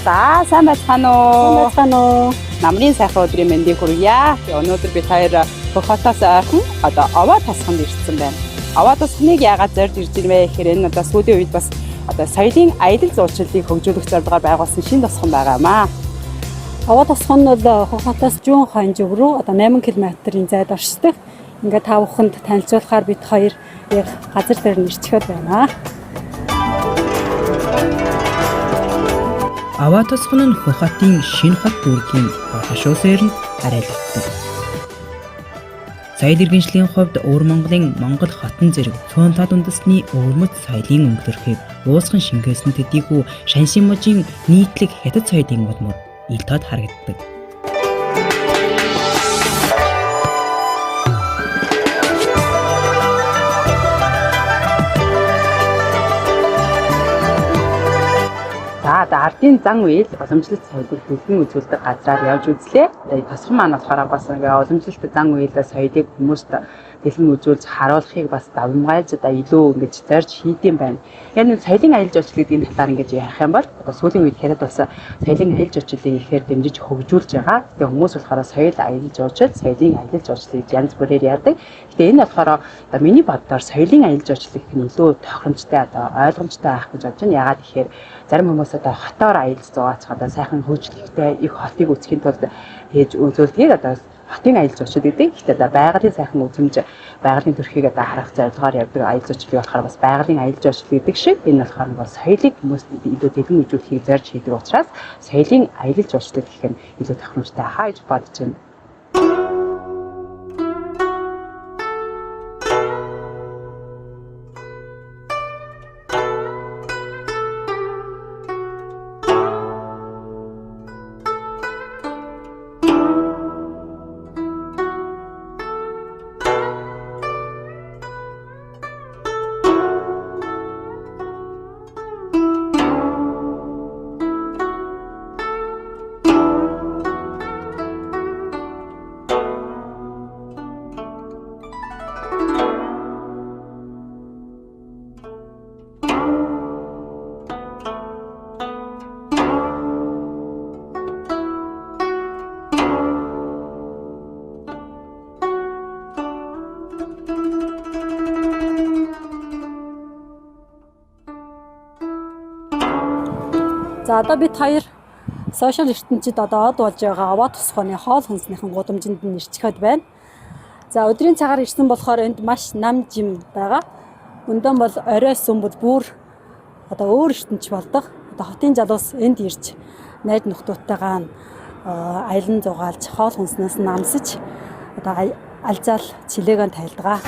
За сайн байцгаана уу? Сайн уу? Намрын сайхан өдрийн мэндийг хүргье. Өнөөдөр бид хоёр Хохотоос ойрхон Овоо тосгонд ирсэн байна. Овоо тосгоныг яагаад зорьж ирж байна вэ гэхээр энэ сүүлийн үед бас соёлын аялал жуулчлалыг хөгжүүлэх зорилгоор байгуулсан шинэ тосгон байгаамаа. Овоо тосгон нь Хохотоос Жуун хонжиг руу 8 км-ийн зайд оршдог. Ингээд та бүхэнд танилцуулахаар бид хоёр яг газар дээр нэрчгээд байна. Овоо тосгон нь Хохотын шинэ хот дүүргийн хошуусээр нь арайлагддаг. Соёл иргэншлийн хувьд Өвөр Монголын Монгол хотон зэрэг цөөн тод үндэсний өвөрмөц соёлын өнгөлөрхийг уусган шингээсэн төдийгүй Шаншин мужийн нийтлэг хятад соёлын мод ил тод харагддаг. Ардын зан үйл уламжлалт соёлыг бүлгэн үзүүлдэг газраар явж үзлээ. Тосгон маань болохоор бас уламжлалт зан үйл соёлыг хүмүүст дэлгэн үзүүлж харуулахыг бас давмгайлж илүү ингэж зорж хийдэм байна. Яг нэг соёлын аялал жуулчлалыг энэ талаар ингэж ярих юм бол сүүлийн үед хятад улс соёлын аялал жуулчлалыг ихээр дэмжиж хөгжүүлж байгаа. Тэгээ хүмүүс болохоор соёл аялал жуулчлал, соёлын аялал жуулчлалыг янз бүрээр яадаг. Гэтэ энэ болохоор миний боддоор соёлын аялал жуулчлал гэх нь илүү тохиромжтой ойлгомжтой байх гэж бодож байна. Яагаад гэхээр зарим хүмүүс хотоор аялал зугаацхад сайхан хөгжлөлттэй их хотыг үзэхийн тулд хийж үзүүлдэг. Хотын аялал жуулчлал гэдэг. Гэхдээ байгалийн сайхан үзмж байгалийн төрхийг харах зорилгоор явдаг аялал жуулчлал болохоор бас байгалийн аялал жуулчлал гэдэг шиг энэ болохоор бол соёлыг хүмүүст илүү дэлгэн үзүүлэхийг зорж хийдэг учраас соёлын аялал жуулчлал гэх нь илүү тохиромжтой хаа гэж бодож байна. За одоо бид хоёр сошиал ертөнцид од болж байгаа Овоо тосгоны хоол хүнсийнхэн гудамжинд нэрчгээд байна. За өдрийн цагаар ирсэн болохоор энд маш нам жим байгаа. Өндөн бол орой сүмбэл бүр өөр ертөнч болдог. Хотын залуус энд ирж найд нөхдөөтэйгээ аялан зугаалж хоол хүнснээс намсаж алзаал чилээгэн тайлдгаа.